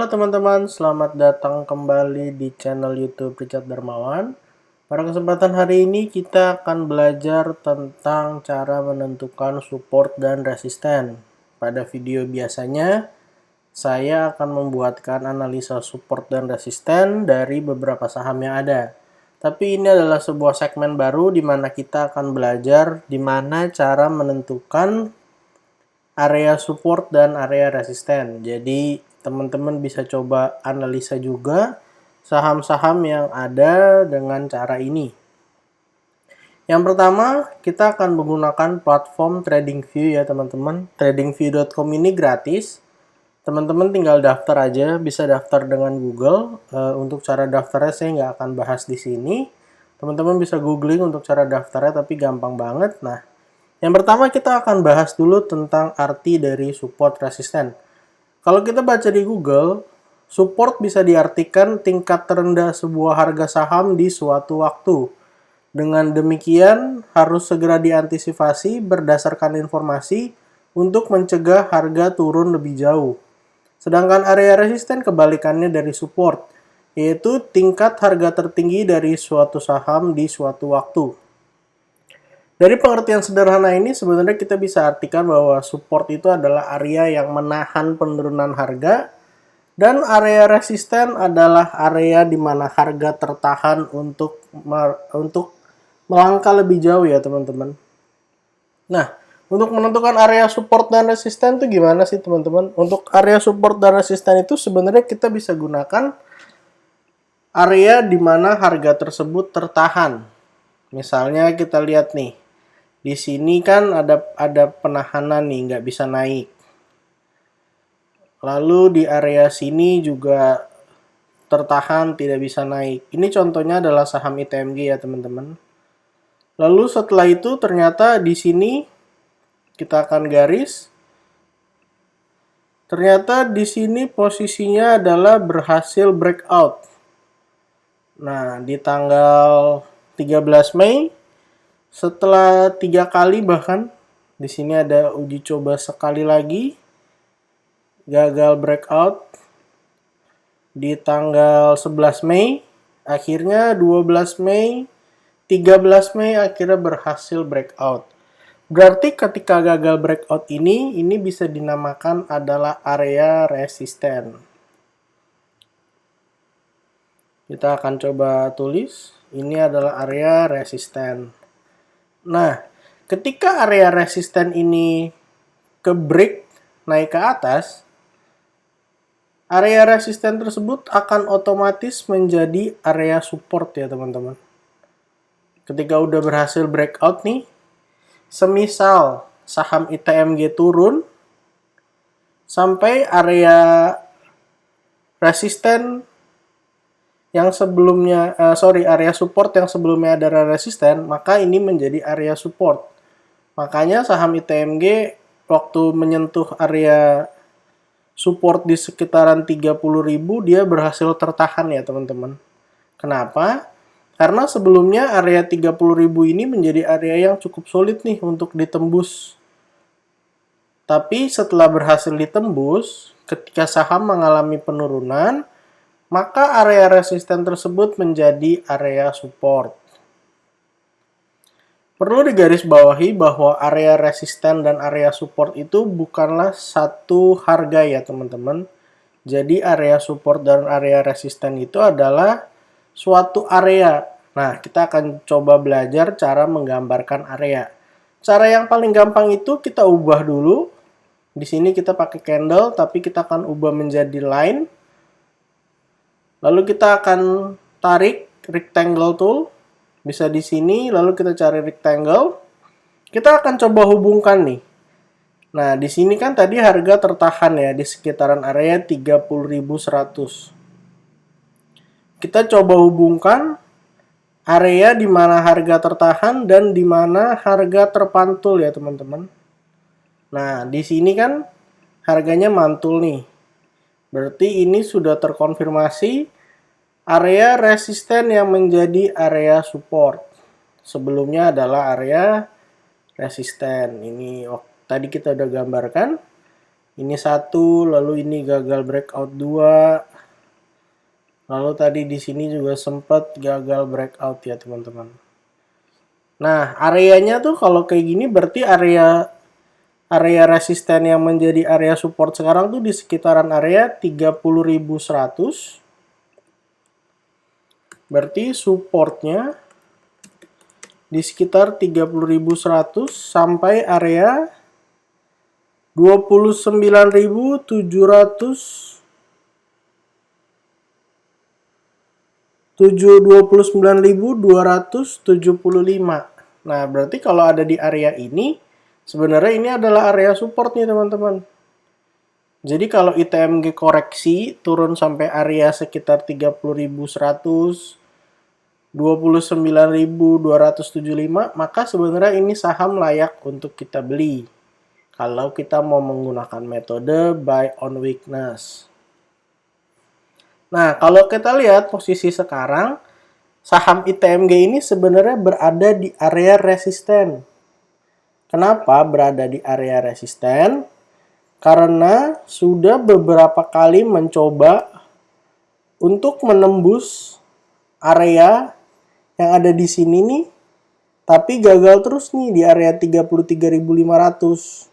Halo teman-teman, selamat datang kembali di channel YouTube Richard Darmawan. Pada kesempatan hari ini kita akan belajar tentang cara menentukan support dan resisten. Pada video biasanya, saya akan membuatkan analisa support dan resisten dari beberapa saham yang ada. Tapi ini adalah sebuah segmen baru di mana kita akan belajar di mana cara menentukan area support dan area resisten. Jadi teman-teman bisa coba analisa juga saham-saham yang ada dengan cara ini. Yang pertama, kita akan menggunakan platform TradingView ya teman-teman. TradingView.com ini gratis. Teman-teman tinggal daftar aja, bisa daftar dengan Google. Untuk cara daftarnya saya nggak akan bahas di sini. Teman-teman bisa googling untuk cara daftarnya, tapi gampang banget. Nah, yang pertama kita akan bahas dulu tentang arti dari support resisten. Kalau kita baca di Google, support bisa diartikan tingkat terendah sebuah harga saham di suatu waktu. Dengan demikian, harus segera diantisipasi berdasarkan informasi untuk mencegah harga turun lebih jauh. Sedangkan area resisten kebalikannya dari support, yaitu tingkat harga tertinggi dari suatu saham di suatu waktu. Dari pengertian sederhana ini sebenarnya kita bisa artikan bahwa support itu adalah area yang menahan penurunan harga dan area resisten adalah area di mana harga tertahan untuk melangkah lebih jauh ya teman-teman. Nah, untuk menentukan area support dan resisten itu gimana sih teman-teman? Untuk area support dan resisten itu sebenarnya kita bisa gunakan area di mana harga tersebut tertahan. Misalnya kita lihat nih. Di sini kan ada penahanan nih, nggak bisa naik. Lalu di area sini juga tertahan, tidak bisa naik. Ini contohnya adalah saham ITMG ya teman-teman. Lalu setelah itu ternyata di sini kita akan garis. Ternyata di sini posisinya adalah berhasil breakout. Nah, di tanggal 13 Mei setelah 3 kali bahkan di sini ada uji coba sekali lagi gagal breakout di tanggal 11 Mei, akhirnya 12 Mei, 13 Mei akhirnya berhasil breakout. Berarti ketika gagal breakout ini bisa dinamakan adalah area resisten. Kita akan coba tulis, ini adalah area resisten. Nah, ketika area resisten ini ke break naik ke atas, area resisten tersebut akan otomatis menjadi area support ya teman-teman. Ketika udah berhasil breakout nih, semisal saham ITMG turun sampai area resisten yang sebelumnya, area support yang sebelumnya ada resisten, maka ini menjadi area support. Makanya saham ITMG waktu menyentuh area support di sekitaran 30.000 dia berhasil tertahan ya teman-teman. Kenapa? Karena sebelumnya area 30.000 ini menjadi area yang cukup solid nih untuk ditembus. Tapi setelah berhasil ditembus, ketika saham mengalami penurunan, maka area resisten tersebut menjadi area support. Perlu digarisbawahi bahwa area resisten dan area support itu bukanlah satu harga ya teman-teman. Jadi area support dan area resisten itu adalah suatu area. Nah, kita akan coba belajar cara menggambarkan area. Cara yang paling gampang itu kita ubah dulu. Di sini kita pakai candle, tapi kita akan ubah menjadi line. Lalu kita akan tarik rectangle tool, bisa di sini, lalu kita cari rectangle. Kita akan coba hubungkan nih. Nah, di sini kan tadi harga tertahan ya di sekitaran area 30.100. Kita coba hubungkan area di mana harga tertahan dan di mana harga terpantul ya, teman-teman. Nah, di sini kan harganya mantul nih. Berarti ini sudah terkonfirmasi area resisten yang menjadi area support. Sebelumnya adalah area resisten. Ini tadi kita udah gambarkan. Ini 1, lalu ini gagal breakout 2. Lalu tadi di sini juga sempat gagal breakout ya teman-teman. Nah, areanya tuh kalau kayak gini berarti area resisten yang menjadi area support sekarang tuh di sekitaran area 30.100. Berarti supportnya di sekitar 30.100 sampai area 29.275. Nah, berarti kalau ada di area ini, sebenarnya ini adalah area support nih teman-teman. Jadi kalau ITMG koreksi turun sampai area sekitar 30.100, 29.275, maka sebenarnya ini saham layak untuk kita beli. Kalau kita mau menggunakan metode buy on weakness. Nah, kalau kita lihat posisi sekarang, saham ITMG ini sebenarnya berada di area resisten. Kenapa berada di area resisten? Karena sudah beberapa kali mencoba untuk menembus area yang ada di sini nih, tapi gagal terus nih di area 33.500.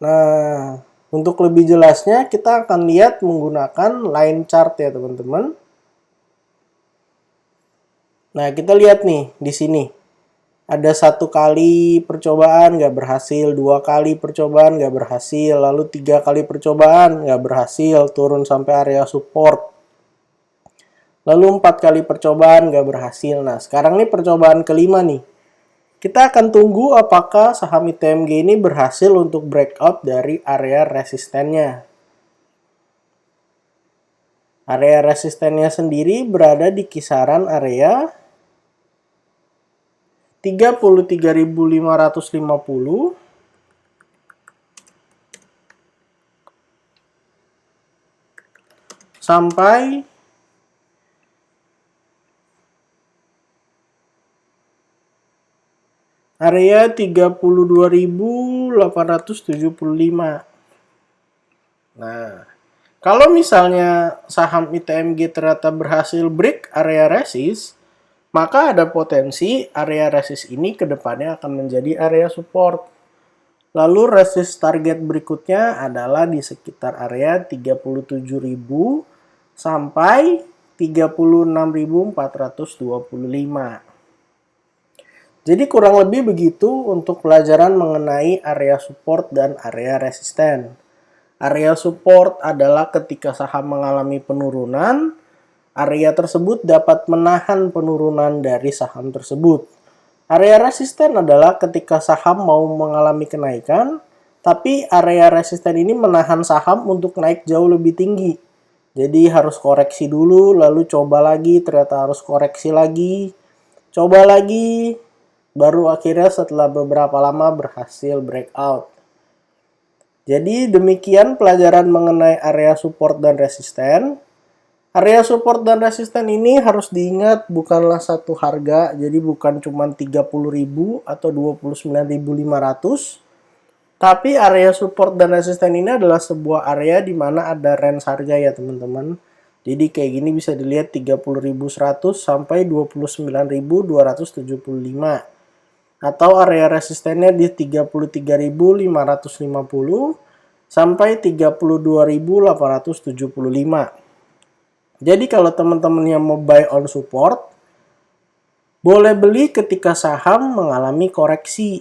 Nah, untuk lebih jelasnya kita akan lihat menggunakan line chart ya teman-teman. Nah, kita lihat nih di sini. Ada 1 kali percobaan nggak berhasil, 2 kali percobaan nggak berhasil, lalu 3 kali percobaan nggak berhasil, turun sampai area support. Lalu 4 kali percobaan nggak berhasil. Nah, sekarang nih percobaan kelima nih. Kita akan tunggu apakah saham ITMG ini berhasil untuk breakout dari area resistennya. Area resistennya sendiri berada di kisaran area 33.550 sampai area 32.875. Nah, kalau misalnya saham ITMG ternyata berhasil break area resist, maka ada potensi area resist ini ke depannya akan menjadi area support. Lalu resist target berikutnya adalah di sekitar area 37.000 sampai 36.425. Jadi kurang lebih begitu untuk pelajaran mengenai area support dan area resisten. Area support adalah ketika saham mengalami penurunan, area tersebut dapat menahan penurunan dari saham tersebut. Area resisten adalah ketika saham mau mengalami kenaikan, tapi area resisten ini menahan saham untuk naik jauh lebih tinggi. Jadi harus koreksi dulu, lalu coba lagi, ternyata harus koreksi lagi, coba lagi, baru akhirnya setelah beberapa lama berhasil breakout. Jadi demikian pelajaran mengenai area support dan resisten. Area support dan resisten ini harus diingat bukanlah satu harga, jadi bukan cuma 30.000 atau 29.500. Tapi area support dan resisten ini adalah sebuah area di mana ada range harga ya teman-teman. Jadi kayak gini bisa dilihat 30.100 sampai 29.275. Atau area resistennya di 33.550 sampai 32.875. Jadi kalau teman-teman yang mau buy on support, boleh beli ketika saham mengalami koreksi.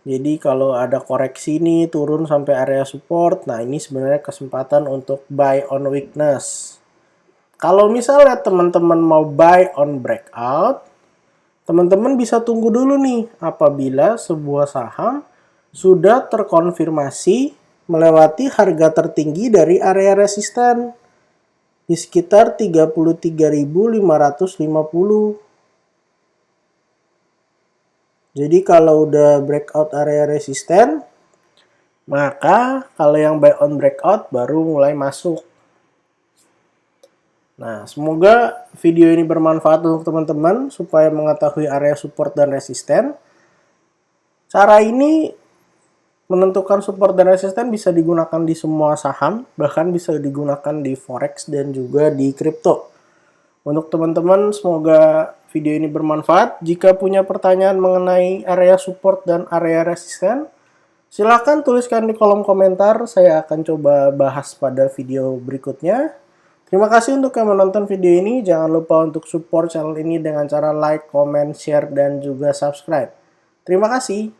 Jadi kalau ada koreksi nih turun sampai area support, nah ini sebenarnya kesempatan untuk buy on weakness. Kalau misalnya teman-teman mau buy on breakout, teman-teman bisa tunggu dulu nih apabila sebuah saham sudah terkonfirmasi melewati harga tertinggi dari area resisten di sekitar 33.550. Jadi kalau udah breakout area resisten, maka kalau yang buy on breakout baru mulai masuk. Nah, semoga video ini bermanfaat untuk teman-teman supaya mengetahui area support dan resisten. Cara ini Menentukan support dan resisten bisa digunakan di semua saham, bahkan bisa digunakan di forex dan juga di kripto. Untuk teman-teman, semoga video ini bermanfaat. Jika punya pertanyaan mengenai area support dan area resisten, silakan tuliskan di kolom komentar. Saya akan coba bahas pada video berikutnya. Terima kasih untuk yang menonton video ini. Jangan lupa untuk support channel ini dengan cara like, comment, share, dan juga subscribe. Terima kasih.